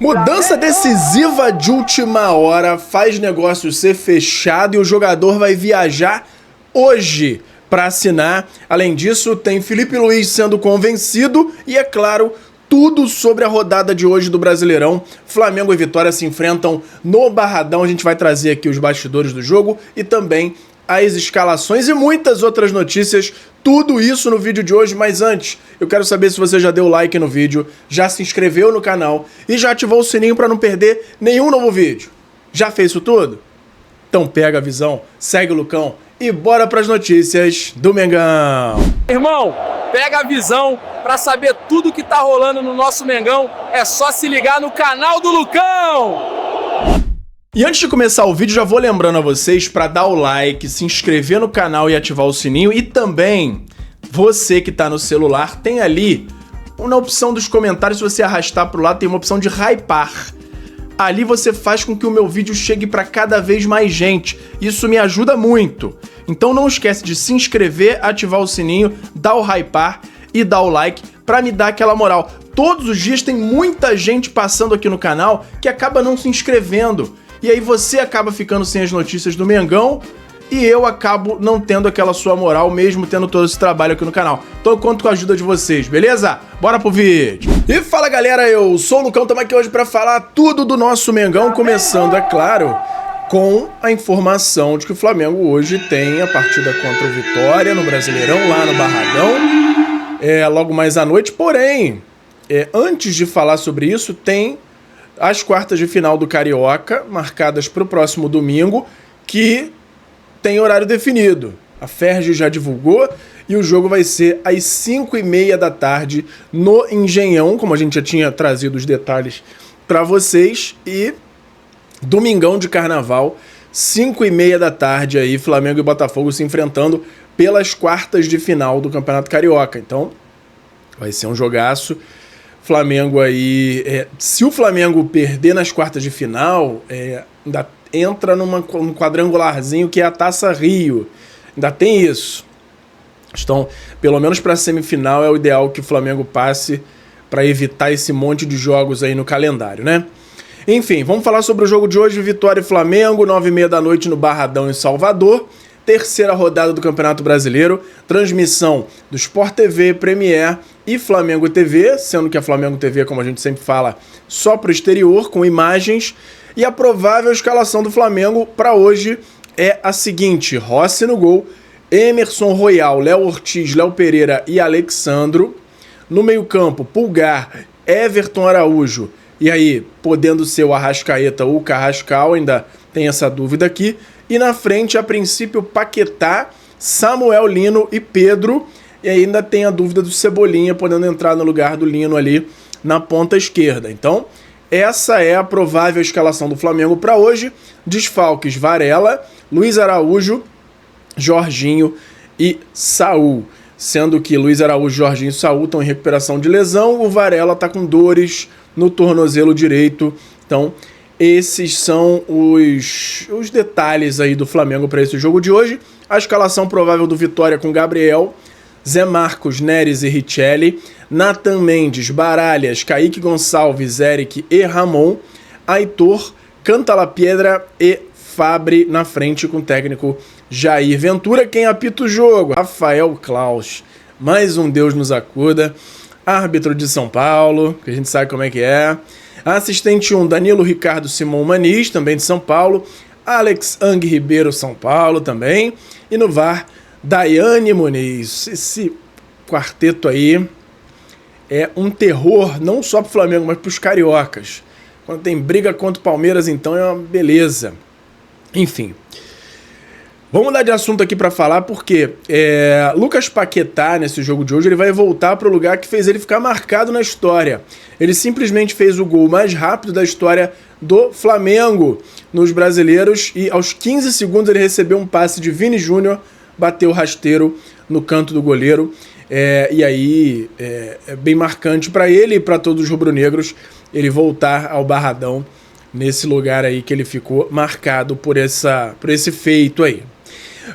Mudança decisiva de última hora faz negócio ser fechado e o jogador vai viajar hoje para assinar. Além disso, tem Felipe Luiz sendo convencido e, é claro, tudo sobre a rodada de hoje do Brasileirão. Flamengo e Vitória se enfrentam no Barradão. A gente vai trazer aqui os bastidores do jogo e também as escalações e muitas outras notícias. Tudo isso no vídeo de hoje, mas antes, eu quero saber se você já deu like no vídeo, já se inscreveu no canal e já ativou o sininho para não perder nenhum novo vídeo. Já fez isso tudo? Então pega a visão, segue o Lucão e bora para as notícias do Mengão. Irmão, pega a visão para saber tudo que tá rolando no nosso Mengão. É só se ligar no canal do Lucão! E antes de começar o vídeo, já vou lembrando a vocês para dar o like, se inscrever no canal e ativar o sininho. E também, você que está no celular, tem ali, na opção dos comentários, se você arrastar para o lado, tem uma opção de hypar. Ali você faz com que o meu vídeo chegue para cada vez mais gente. Isso me ajuda muito. Então não esquece de se inscrever, ativar o sininho, dar o hypar e dar o like para me dar aquela moral. Todos os dias tem muita gente passando aqui no canal que acaba não se inscrevendo. E aí você acaba ficando sem as notícias do Mengão e eu acabo não tendo aquela sua moral, mesmo tendo todo esse trabalho aqui no canal. Então eu conto com a ajuda de vocês, beleza? Bora pro vídeo! E fala galera, eu sou o Lucão, estamos aqui hoje para falar tudo do nosso Mengão, começando, é claro, com a informação de que o Flamengo hoje tem a partida contra o Vitória no Brasileirão, lá no Barradão, logo mais à noite. Porém, antes de falar sobre isso, tem as quartas de final do Carioca, marcadas para o próximo domingo, que tem horário definido. A Ferg já divulgou e o jogo vai ser às 5h30 da tarde no Engenhão, como a gente já tinha trazido os detalhes para vocês. E domingão de carnaval, 5h30 da tarde, aí, Flamengo e Botafogo se enfrentando pelas quartas de final do Campeonato Carioca. Então, vai ser um jogaço. Flamengo aí, se o Flamengo perder nas quartas de final, ainda entra num quadrangularzinho que é a Taça Rio. Ainda tem isso. Então, pelo menos para a semifinal é o ideal que o Flamengo passe para evitar esse monte de jogos aí no calendário, né? Enfim, vamos falar sobre o jogo de hoje, Vitória e Flamengo, 9h30 da noite no Barradão em Salvador. Terceira rodada do Campeonato Brasileiro, transmissão do Sport TV, Premier e Flamengo TV, sendo que a Flamengo TV, como a gente sempre fala, só para o exterior, com imagens. E a provável escalação do Flamengo para hoje é a seguinte: Rossi no gol, Emerson Royal, Léo Ortiz, Léo Pereira e Alexandro. No meio-campo, Pulgar, Everton Araújo, e aí, podendo ser o Arrascaeta ou o Carrascal, ainda tem essa dúvida aqui. E na frente, a princípio, Paquetá, Samuel Lino e Pedro. E ainda tem a dúvida do Cebolinha, podendo entrar no lugar do Lino ali na ponta esquerda. Então, essa é a provável escalação do Flamengo para hoje. Desfalques: Varela, Luiz Araújo, Jorginho e Saul. Sendo que Luiz Araújo, Jorginho e Saul estão em recuperação de lesão. O Varela está com dores no tornozelo direito. Então, esses são os detalhes aí do Flamengo para esse jogo de hoje. A escalação provável do Vitória com Gabriel, Zé Marcos, Neres e Richelli, Nathan Mendes, Baralhas, Kaique Gonçalves, Eric e Ramon, Aitor, Cantalapiedra e Fabri na frente com o técnico Jair Ventura. Quem apita o jogo? Rafael Klaus, mais um Deus nos acuda, árbitro de São Paulo, que a gente sabe como é que é. Assistente 1, Danilo Ricardo Simão Maniz, também de São Paulo. Alex Ang Ribeiro, São Paulo também. E no VAR, Daiane Muniz. Esse quarteto aí é um terror, não só para o Flamengo, mas para os cariocas. Quando tem briga contra o Palmeiras, então é uma beleza. Enfim. Vamos mudar de assunto aqui para falar, porque Lucas Paquetá, nesse jogo de hoje, ele vai voltar para o lugar que fez ele ficar marcado na história. Ele simplesmente fez o gol mais rápido da história do Flamengo nos brasileiros e aos 15 segundos ele recebeu um passe de Vini Júnior, bateu rasteiro no canto do goleiro. E aí é bem marcante para ele e para todos os rubro-negros ele voltar ao Barradão nesse lugar aí que ele ficou marcado por esse feito aí.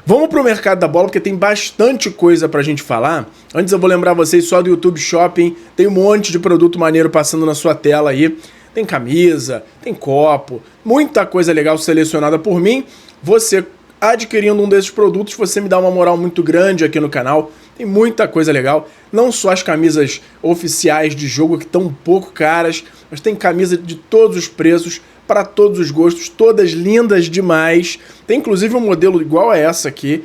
Vamos pro mercado da bola, porque tem bastante coisa pra gente falar. Antes eu vou lembrar vocês só do YouTube Shopping, tem um monte de produto maneiro passando na sua tela aí. Tem camisa, tem copo, muita coisa legal selecionada por mim. Você adquirindo um desses produtos, você me dá uma moral muito grande aqui no canal. Tem muita coisa legal, não só as camisas oficiais de jogo que estão um pouco caras, mas tem camisa de todos os preços, para todos os gostos, todas lindas demais. Tem inclusive um modelo igual a essa aqui.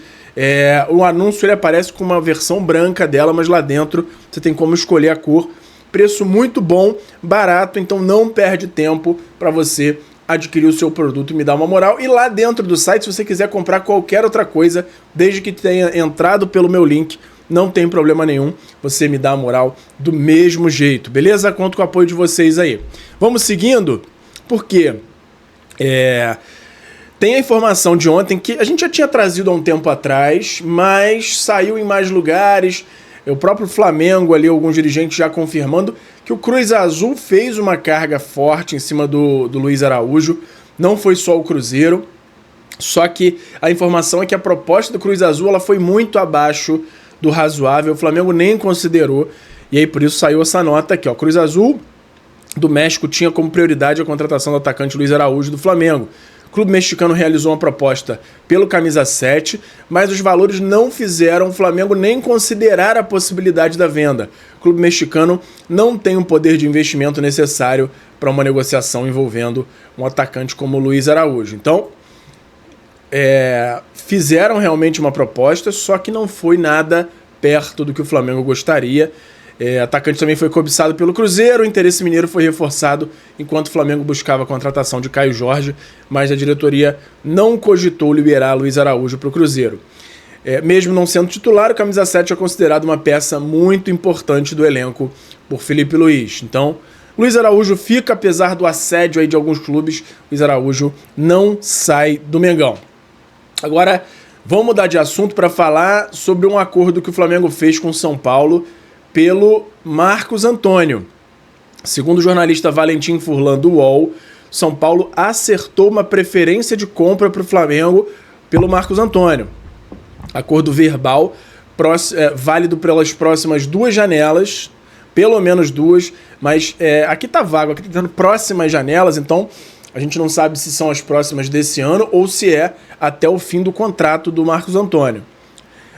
O anúncio ele aparece com uma versão branca dela, mas lá dentro você tem como escolher a cor. Preço muito bom, barato, então não perde tempo para você adquirir o seu produto e me dar uma moral. E lá dentro do site, se você quiser comprar qualquer outra coisa, desde que tenha entrado pelo meu link, não tem problema nenhum, você me dá a moral do mesmo jeito, beleza? Conto com o apoio de vocês aí. Vamos seguindo, porque tem a informação de ontem que a gente já tinha trazido há um tempo atrás, mas saiu em mais lugares. O próprio Flamengo ali, alguns dirigentes já confirmando que o Cruz Azul fez uma carga forte em cima do Luiz Araújo. Não foi só o Cruzeiro, só que a informação é que a proposta do Cruz Azul ela foi muito abaixo do razoável. O Flamengo nem considerou, e aí por isso saiu essa nota aqui, ó. Cruz Azul do México tinha como prioridade a contratação do atacante Luiz Araújo do Flamengo. O clube mexicano realizou uma proposta pelo camisa 7, mas os valores não fizeram o Flamengo nem considerar a possibilidade da venda. O clube mexicano não tem o poder de investimento necessário para uma negociação envolvendo um atacante como o Luiz Araújo. Então, fizeram realmente uma proposta, só que não foi nada perto do que o Flamengo gostaria. Atacante também foi cobiçado pelo Cruzeiro, o interesse mineiro foi reforçado enquanto o Flamengo buscava a contratação de Caio Jorge, mas a diretoria não cogitou liberar Luiz Araújo para o Cruzeiro. Mesmo não sendo titular, o camisa 7 é considerado uma peça muito importante do elenco por Felipe Luiz. Então, Luiz Araújo fica, apesar do assédio aí de alguns clubes, Luiz Araújo não sai do Mengão. Agora, vamos mudar de assunto para falar sobre um acordo que o Flamengo fez com o São Paulo pelo Marcos Antônio. Segundo o jornalista Valentim Furlan do UOL, São Paulo acertou uma preferência de compra para o Flamengo pelo Marcos Antônio. Acordo verbal válido pelas próximas 2 janelas, pelo menos 2, mas aqui tá vago, aqui tá dando próximas janelas, então a gente não sabe se são as próximas desse ano ou se é até o fim do contrato do Marcos Antônio.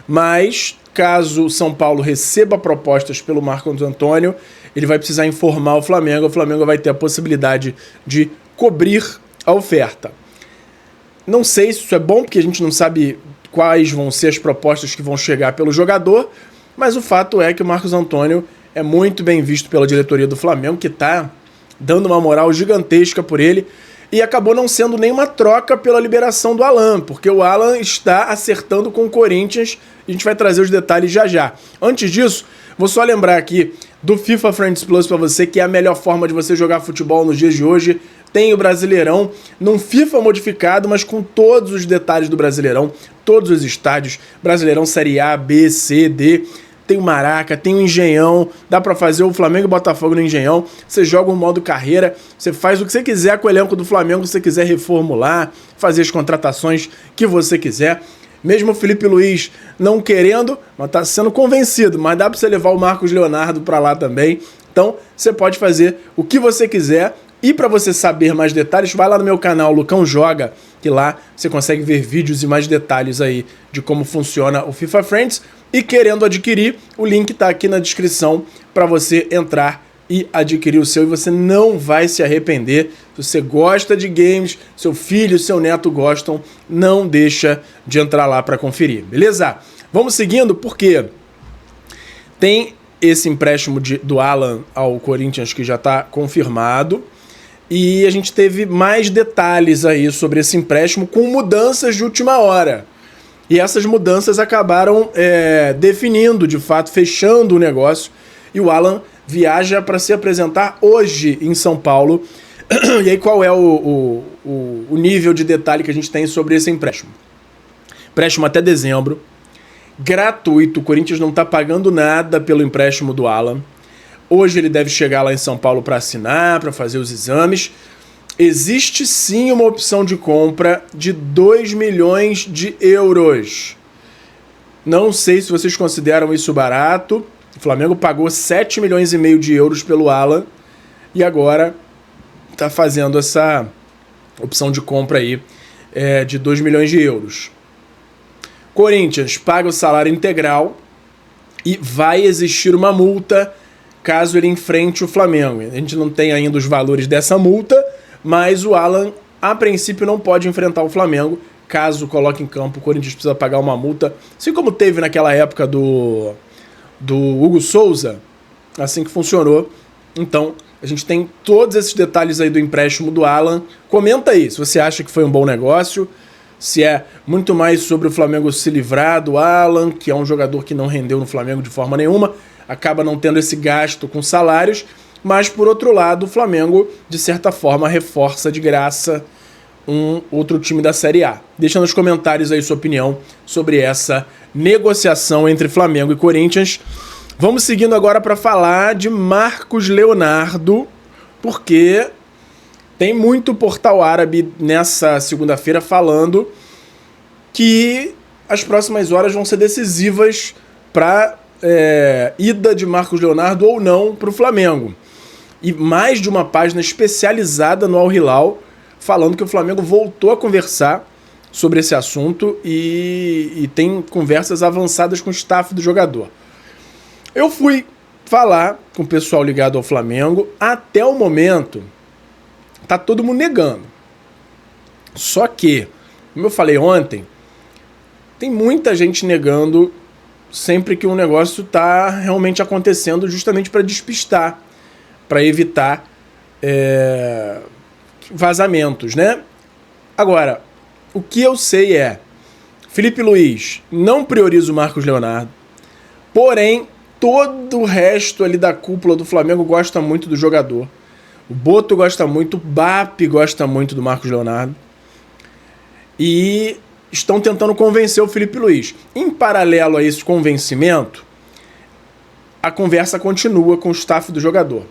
Mas caso São Paulo receba propostas pelo Marcos Antônio, ele vai precisar informar o Flamengo vai ter a possibilidade de cobrir a oferta. Não sei se isso é bom, porque a gente não sabe quais vão ser as propostas que vão chegar pelo jogador, mas o fato é que o Marcos Antônio é muito bem visto pela diretoria do Flamengo, que está dando uma moral gigantesca por ele, e acabou não sendo nenhuma troca pela liberação do Alan, porque o Alan está acertando com o Corinthians. A gente vai trazer os detalhes já já. Antes disso, vou só lembrar aqui do FIFA Friends Plus para você, que é a melhor forma de você jogar futebol nos dias de hoje. Tem o Brasileirão, num FIFA modificado, mas com todos os detalhes do Brasileirão, todos os estádios, Brasileirão Série A, B, C, D... Tem o Maraca, tem o Engenhão, dá pra fazer o Flamengo e Botafogo no Engenhão, você joga o modo carreira, você faz o que você quiser com o elenco do Flamengo, se você quiser reformular, fazer as contratações que você quiser. Mesmo o Felipe Luiz não querendo, mas tá sendo convencido, mas dá pra você levar o Marcos Leonardo pra lá também. Então, você pode fazer o que você quiser. E para você saber mais detalhes, vai lá no meu canal Lucão Joga, que lá você consegue ver vídeos e mais detalhes aí de como funciona o FIFA Friends. E querendo adquirir, o link tá aqui na descrição para você entrar e adquirir o seu, e você não vai se arrepender. Se você gosta de games, seu filho, seu neto gostam, não deixa de entrar lá para conferir, beleza? Vamos seguindo, porque tem esse empréstimo do Alan ao Corinthians que já está confirmado, e a gente teve mais detalhes aí sobre esse empréstimo com mudanças de última hora. E essas mudanças acabaram definindo, de fato, fechando o negócio. E o Alan viaja para se apresentar hoje em São Paulo. E aí qual é o nível de detalhe que a gente tem sobre esse empréstimo? Empréstimo até dezembro, gratuito, o Corinthians não está pagando nada pelo empréstimo do Alan. Hoje ele deve chegar lá em São Paulo para assinar, para fazer os exames. Existe sim uma opção de compra de 2 milhões de euros. Não sei se vocês consideram isso barato. O Flamengo pagou 7 milhões e meio de euros pelo Alan. E agora tá fazendo essa opção de compra aí de 2 milhões de euros. Corinthians paga o salário integral e vai existir uma multa caso ele enfrente o Flamengo. A gente não tem ainda os valores dessa multa, mas o Alan, a princípio, não pode enfrentar o Flamengo. Caso coloque em campo, o Corinthians precisa pagar uma multa, assim como teve naquela época do Hugo Souza, assim que funcionou. Então, a gente tem todos esses detalhes aí do empréstimo do Alan. Comenta aí se você acha que foi um bom negócio, se é muito mais sobre o Flamengo se livrar do Alan, que é um jogador que não rendeu no Flamengo de forma nenhuma, acaba não tendo esse gasto com salários, mas por outro lado, o Flamengo, de certa forma, reforça de graça um outro time da Série A. Deixa nos comentários aí sua opinião sobre essa negociação entre Flamengo e Corinthians. Vamos seguindo agora para falar de Marcos Leonardo, porque tem muito portal árabe nessa segunda-feira falando que as próximas horas vão ser decisivas para ida de Marcos Leonardo ou não para o Flamengo. E mais de uma página especializada no Al Hilal falando que o Flamengo voltou a conversar sobre esse assunto e tem conversas avançadas com o staff do jogador. Eu fui falar com o pessoal ligado ao Flamengo. Até o momento, tá todo mundo negando. Só que, como eu falei ontem, tem muita gente negando sempre que um negócio tá realmente acontecendo, justamente para despistar, para evitar vazamentos, né? Agora, o que eu sei é Felipe Luiz não prioriza o Marcos Leonardo, porém todo o resto ali da cúpula do Flamengo gosta muito do jogador. O Boto gosta muito, o BAP gosta muito do Marcos Leonardo e estão tentando convencer o Felipe Luiz. Em paralelo a esse convencimento, a conversa continua com o staff do jogador.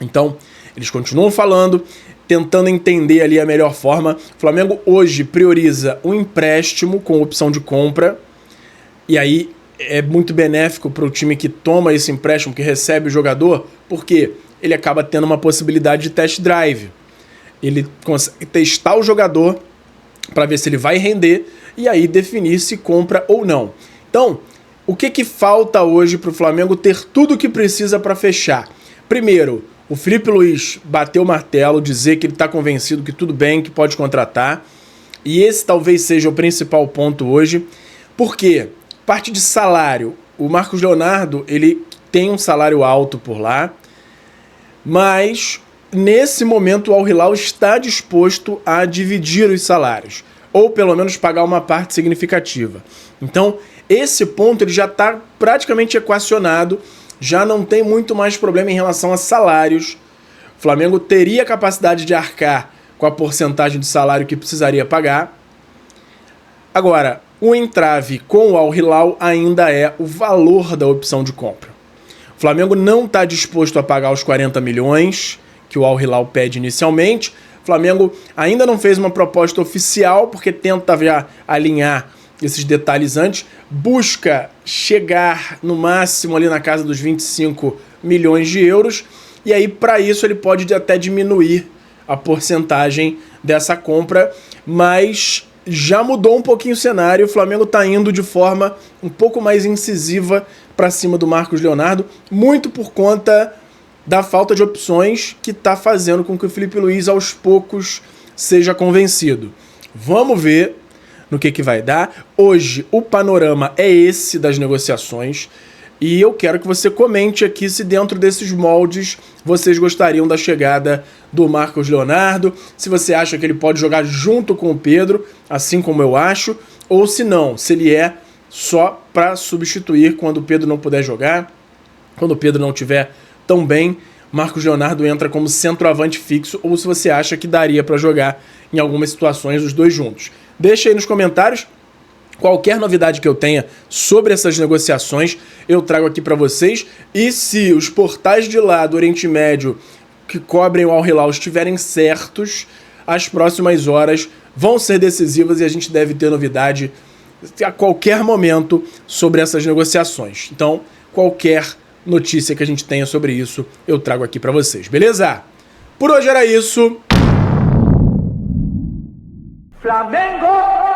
Então, eles continuam falando, tentando entender ali a melhor forma. O Flamengo hoje prioriza um empréstimo com opção de compra, e aí é muito benéfico para o time que toma esse empréstimo, que recebe o jogador, porque ele acaba tendo uma possibilidade de test drive. Ele consegue testar o jogador para ver se ele vai render e aí definir se compra ou não. Então, o que falta hoje para o Flamengo ter tudo o que precisa para fechar? Primeiro, o Felipe Luiz bateu o martelo, dizer que ele está convencido que tudo bem, que pode contratar. E esse talvez seja o principal ponto hoje. Por quê? Parte de salário. O Marcos Leonardo, ele tem um salário alto por lá, mas nesse momento o Al Hilal está disposto a dividir os salários, ou pelo menos pagar uma parte significativa. Então, esse ponto ele já está praticamente equacionado, já não tem muito mais problema em relação a salários. O Flamengo teria capacidade de arcar com a porcentagem de salário que precisaria pagar. Agora, o entrave com o Al Hilal ainda é o valor da opção de compra. O Flamengo não está disposto a pagar os 40 milhões que o Al Hilal pede inicialmente. O Flamengo ainda não fez uma proposta oficial, porque tenta já alinhar esses detalhes antes, busca chegar no máximo ali na casa dos 25 milhões de euros, e aí para isso ele pode até diminuir a porcentagem dessa compra, mas já mudou um pouquinho o cenário. O Flamengo está indo de forma um pouco mais incisiva para cima do Marcos Leonardo, muito por conta da falta de opções que está fazendo com que o Felipe Luiz aos poucos seja convencido. Vamos ver no que vai dar. Hoje o panorama é esse das negociações e eu quero que você comente aqui se dentro desses moldes vocês gostariam da chegada do Marcos Leonardo, se você acha que ele pode jogar junto com o Pedro, assim como eu acho, ou se não, se ele é só para substituir quando o Pedro não puder jogar, quando o Pedro não estiver tão bem, Marcos Leonardo entra como centroavante fixo, ou se você acha que daria para jogar em algumas situações os dois juntos. Deixa aí nos comentários. Qualquer novidade que eu tenha sobre essas negociações, eu trago aqui para vocês. E se os portais de lá do Oriente Médio que cobrem o Al Hilal estiverem certos, as próximas horas vão ser decisivas e a gente deve ter novidade a qualquer momento sobre essas negociações. Então, qualquer notícia que a gente tenha sobre isso, eu trago aqui para vocês, beleza? Por hoje era isso. Flamengo!